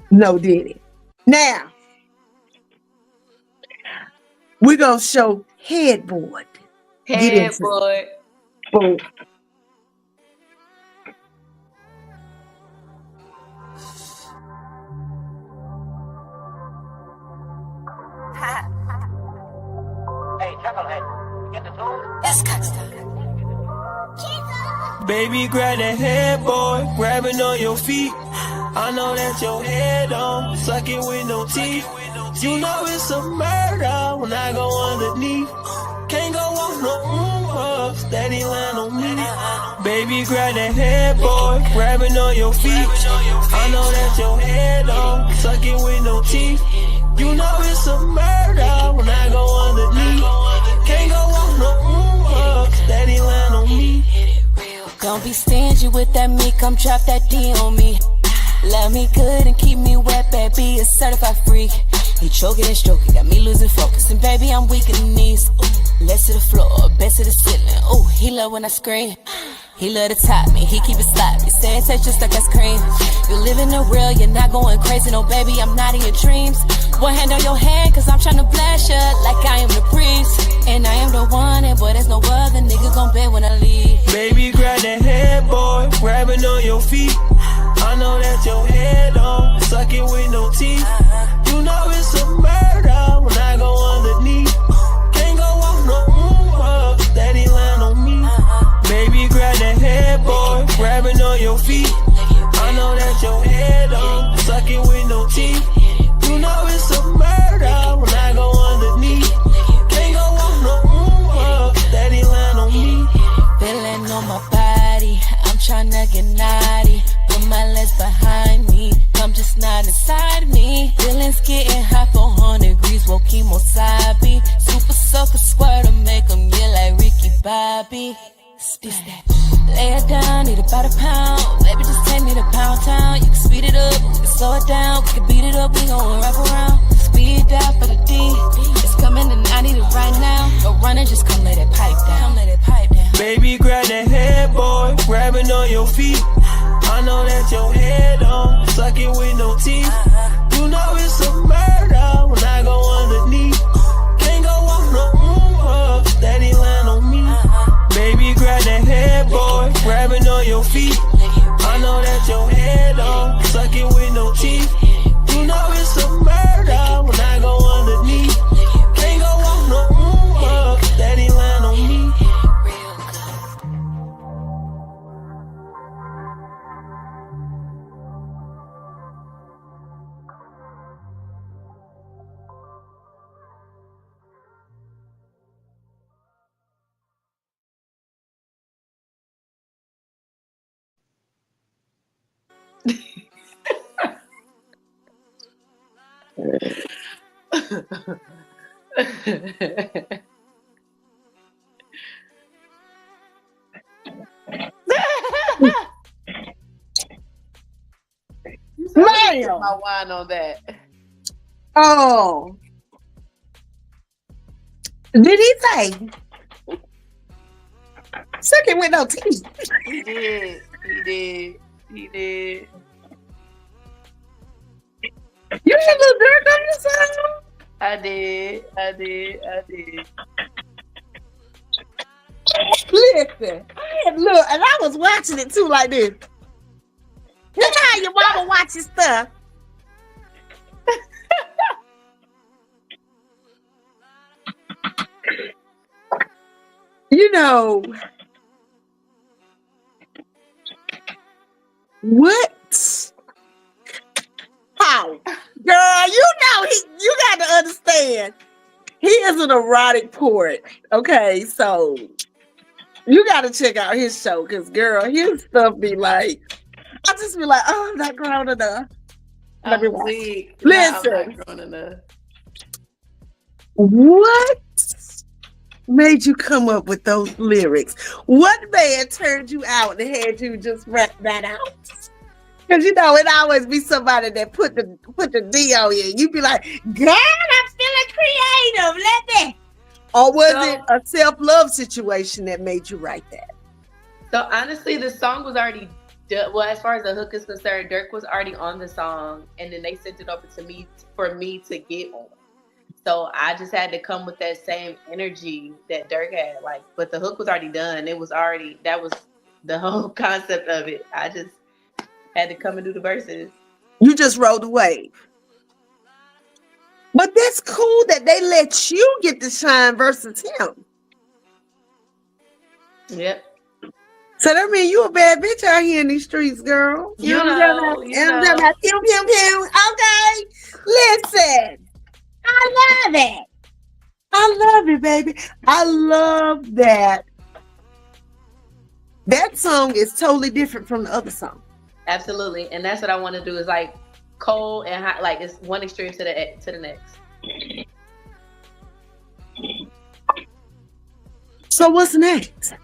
B: No diddy. Now, we're going to show Headboard. Get into it.
C: Headboard.
B: Boom.
G: Hey, Chucklehead, get the tune?
H: It's Coxstar.
I: Baby, grab that headboard, grabbing on your feet. I know that your head on, suck it with no teeth. You know it's a murder when I go underneath. Can't go off no steady line on me. Baby, grab that headboard, grabbing on your feet. I know that your head on, suck it with no teeth. You know it's a murder when I go underneath. Can't go off no steady line on me.
H: Don't be stingy with that me, come drop that D on me. Love me good and keep me wet, baby, a certified freak. He choking and stroking, got me losing focus. And baby, I'm weak in the knees. Ooh, less to the floor, best to the ceiling. Ooh, he love when I scream. He love to top me, he keep it sloppy. Say it tastes just like ice cream. You living the real, you're not going crazy. No, baby, I'm not in your dreams. One hand on your head, cause I'm tryna bless you like I am the priest. And I am the one, and boy, there's no other nigga gon' bet when I leave.
I: Baby, grab that headboard, grabbing on your feet. I know that your head on, suck it with no teeth. You know it's a murder when I go underneath. Can't go off no steady line on me. Baby, grab that headboard, grabbing on your feet. I know that your head on, suck it with no teeth. You know it's a murder when I go underneath. Can't go off no steady line on me.
H: Feeling on my body, I'm tryna get naughty. Put my legs behind me, come just not inside me. Feelings getting hot, 400 degrees, woke wasabi. Super soaker squirt to make them yell like Ricky Bobby. This that. Lay it down, need about a pound. Baby, just take me to Pound Town. You can speed it up, we can slow it down. We can beat it up, we gon' wrap around. Speed out for the D. It's coming and I need it right now. Go run and just come lay that pipe down. Come lay that pipe down.
I: Baby, grab that headboard, grabbing on your feet. I know that your head on, suck it with no teeth. You know it's a murder when I go underneath. Can't go off no steady line on me. Baby, grab that headboard, grabbing on your feet. I know that your head on, suck it with no teeth. You know it's a murder when I go underneath. Can't go off no steady line on me.
B: Ma'am.
C: My wine on that.
B: Oh. Did he say? Sucking with no teeth.
C: He did. He did. He did.
B: You had a little dirt on yourself?
C: I did. I did. I did.
B: Listen, I had look, and I was watching it too, like this. You know how your mama watches stuff. You know, What? How? Girl, you got to understand. He is an erotic poet. Okay, so you got to check out his show because, girl, his stuff be like, I just be like, oh, I'm not grown enough. Let me watch. Listen.
C: I'm not grown enough.
B: What made you come up with those lyrics? What man turned you out and had you just rap that out? Because it always be somebody that put the D on you. You be like, God, I'm still a creative. Let me. Or was it a self-love situation that made you write that?
C: So honestly, the song was already done. Well, as far as the hook is concerned, Dirk was already on the song, and then they sent it over to me for me to get on. So I just had to come with that same energy that Dirk had. Like, but the hook was already done. That was the whole concept of it. I just had to come and do the verses.
B: You just rode the wave. But that's cool that they let you get to shine versus him.
C: Yep.
B: So that means you a bad bitch out here in these streets, girl.
C: You know.
B: Pew, pew, pew. Okay. Listen. I love it. I love it, baby. I love that. That song is totally different from the other song.
C: Absolutely. And that's what I want to do is like cold and hot, like it's one extreme to the next.
B: So what's next?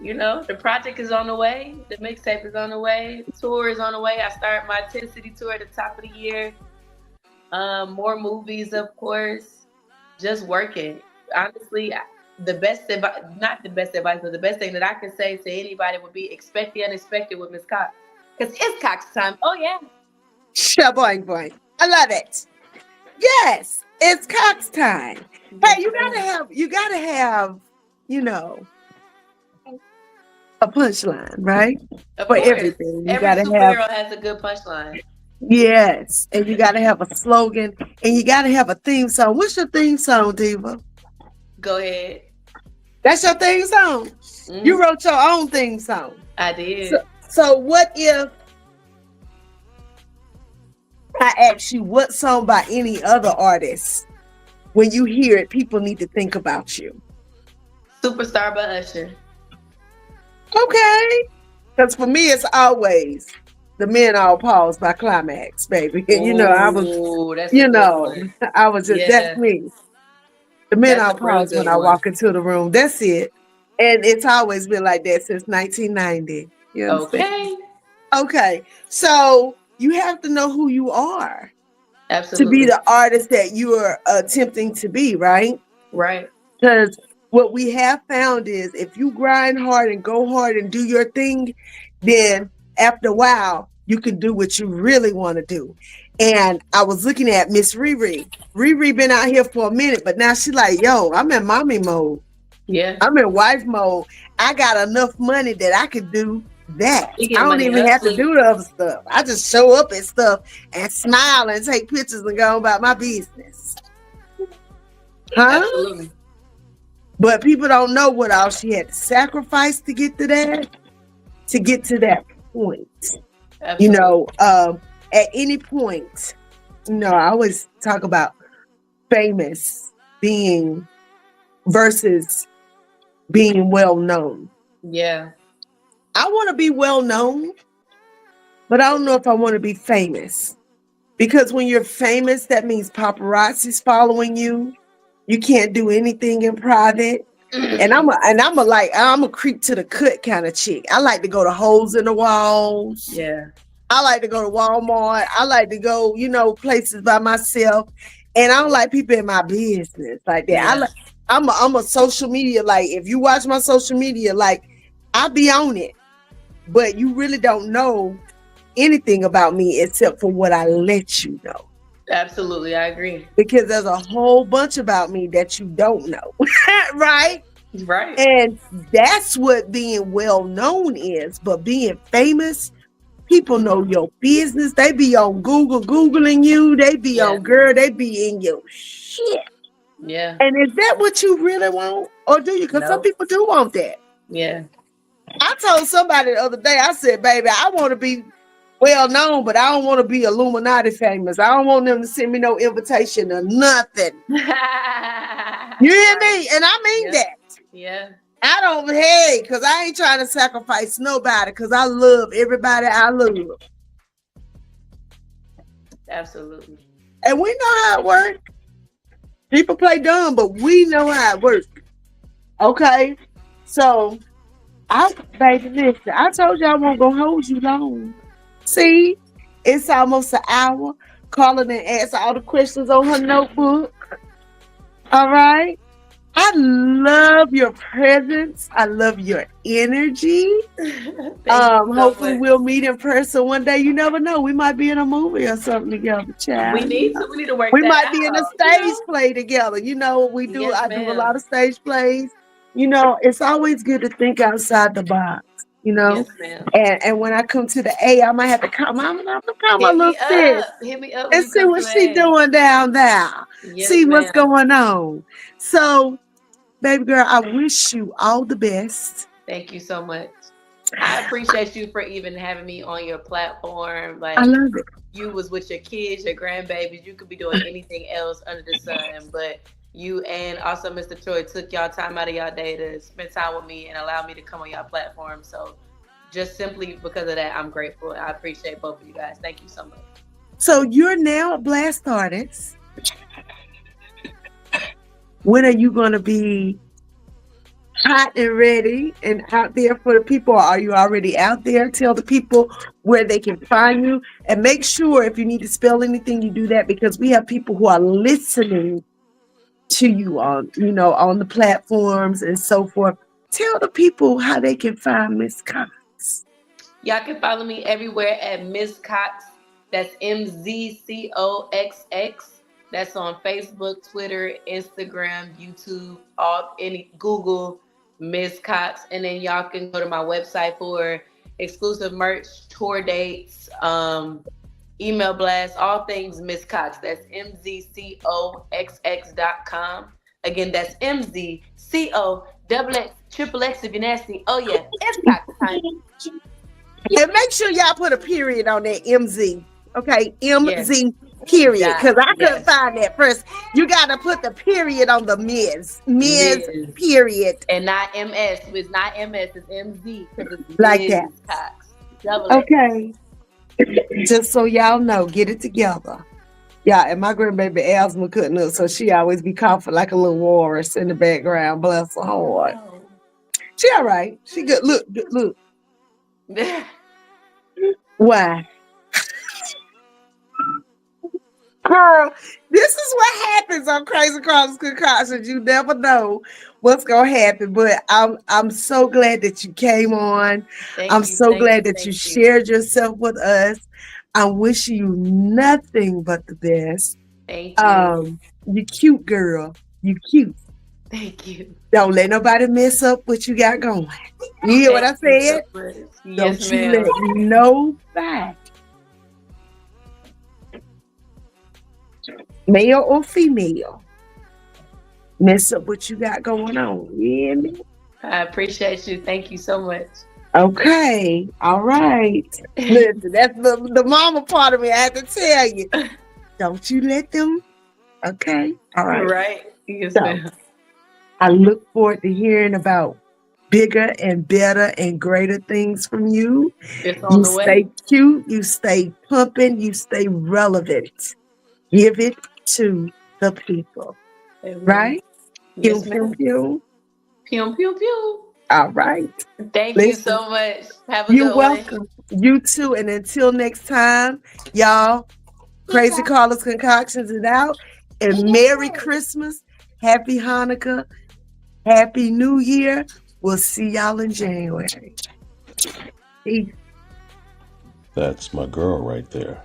C: You know, the project is on the way. The mixtape is on the way. The tour is on the way. I start my 10-city tour at the top of the year. More movies, of course. Just working. Honestly, the best advice, not the best advice, but the best thing that I can say to anybody would be expect the unexpected with Miss Cox. Because it's Cox time. Oh, yeah.
B: Shaboing boy. I love it. Yes, it's Cox time. Hey, you gotta have, you know, a punchline, right?
C: Of
B: For
C: course.
B: everything. You
C: Every
B: gotta
C: superhero has a good punchline.
B: Yes, and you gotta have a slogan, and you gotta have a theme song. What's your theme song, Diva?
C: Go ahead.
B: That's your theme song. Mm-hmm. You wrote your own theme song.
C: I did.
B: So what if I ask you what song by any other artist, when you hear it, people need to think about you?
C: Superstar by Usher.
B: Okay. Because for me, it's always The Men All Pause by Climax, baby. And you know, I was just, that's me. The Men All Pause when I walk into the room. That's it. And it's always been like that since 1990. You understand? Okay. So you have to know who you are.
C: Absolutely.
B: To be the artist that you are attempting to be, right?
C: Right.
B: Because what we have found is if you grind hard and go hard and do your thing, then after a while, you can do what you really want to do. And I was looking at Miss Riri. Riri been out here for a minute, but now she's like, yo, I'm in mommy mode.
C: Yeah.
B: I'm in wife mode. I got enough money that I could do that. I don't even have to do the other stuff. I just show up at stuff and smile and take pictures and go about my business. Huh?
C: Absolutely.
B: But people don't know what all she had to sacrifice to get to that point. Absolutely. You know, at any point, you know, I always talk about famous being versus being well known.
C: Yeah.
B: I want to be well known, but I don't know if I want to be famous. Because when you're famous, that means paparazzi's following you. You can't do anything in private. And I'm a creep to the cut kind of chick. I like to go to holes in the walls.
C: Yeah.
B: I like to go to Walmart. I like to go, you know, places by myself. And I don't like people in my business like that. Yeah. I'm a social media, like if you watch my social media, like I be on it. But you really don't know anything about me except for what I let you know.
C: Absolutely, I agree.
B: Because there's a whole bunch about me that you don't know. Right?
C: Right.
B: And that's what being well known is. But being famous, people know your business. They be on Google, Googling you. They be on they be in your shit.
C: Yeah.
B: And is that what you really want? Or do you? Because some people do want that.
C: Yeah.
B: I I told somebody the other day, I said, baby, I want to be well known, but I don't want to be Illuminati famous. I don't want them to send me no invitation or nothing. You hear me? And I mean that.
C: Yeah.
B: I don't, hey, because I ain't trying to sacrifice nobody because I love everybody I love.
C: Absolutely.
B: And we know how it works. People play dumb, but we know how it works. Okay? So, baby, listen, I told you I wasn't going to hold you long. See? It's almost an hour. Carla done asked all the questions on her notebook. All right? I love your presence. I love your energy. Hopefully we'll meet in person one day. You never know. We might be in a movie or something together, child.
C: We need to work.
B: We might be in a stage play together. You know what we do?
C: Yes,
B: I do a lot of stage plays. You know, it's always good to think outside the box. You know,
C: yes, ma'am.
B: And when I come to the A, I might have to call my little sis.
C: Hit me up
B: and see what she doing down there.
C: Yes,
B: see what's
C: ma'am.
B: going on. So, baby girl, I wish you all the best.
C: Thank you so much. I appreciate you for even having me on your platform. Like,
B: I love it.
C: You was with your kids, your grandbabies. You could be doing anything else under the sun, but you and also Mr. Troy took y'all time out of y'all day to spend time with me and allow me to come on y'all platform. So just simply because of that, I'm grateful. I appreciate both of you guys. Thank you so much.
B: So you're now a blast artist. When are you going to be hot and ready and out there for the people? Are you already out there? Tell the people where they can find you, and make sure if you need to spell anything, you do that, because we have people who are listening to you on, on the platforms and so forth. Tell the people how they can find Miss Cox.
C: Y'all can follow me everywhere at Miss Cox. That's MZCOXX. That's on Facebook, Twitter, Instagram, YouTube, Google, Miss Cox. And then y'all can go to my website for exclusive merch, tour dates, email blasts, all things Miss Cox. That's MZCOXX.com. Again, that's MZCOXXXX if you're nasty. Oh yeah, it's Cox time.
B: And make sure y'all put a period on that MZ. Okay, MZ period, because I couldn't find that first. You got to put the period on the Ms. Period.
C: And not MS. It's not MS, it's MZ. It's
B: like
C: Ms.
B: that.
C: Cox.
B: Okay. Just so y'all know, get it together. Yeah, and my grandbaby asthma couldn't up, so she always be coughing like a little walrus in the background. Bless her heart. Oh. She all right. She good. Look. Why? Girl, this is what happens on Crazy Carla's Concoctions. You never know what's gonna happen, but I'm so glad that you came on. I'm so glad that you shared yourself with us. I'm wishing you nothing but the best.
C: Thank you.
B: You cute, girl. You cute.
C: Thank you.
B: Don't let nobody mess up what you got going. You hear what I said?
C: Yes,
B: Don't you let nobody, male or female, mess up what you got going on. You hear me?
C: I appreciate you. Thank you so much.
B: Okay. All right. Listen, that's the mama part of me. I have to tell you. Don't you let them. Okay. All right.
C: Right. Yes,
B: ma'am. I look forward to hearing about bigger and better and greater things from you.
C: It's on the way.
B: Stay cute. You stay pumping. You stay relevant. Give it to the people.
C: Amen.
B: Right?
C: Yes,
B: pew, pew, pew.
C: Pew, pew, pew.
B: All right.
C: Thank you so much. Have a good one.
B: You're welcome. You too. And until next time, y'all, Crazy Carla's Concoctions is out. And Merry Christmas. Happy Hanukkah. Happy New Year. We'll see y'all in January. Peace.
J: That's my girl right there.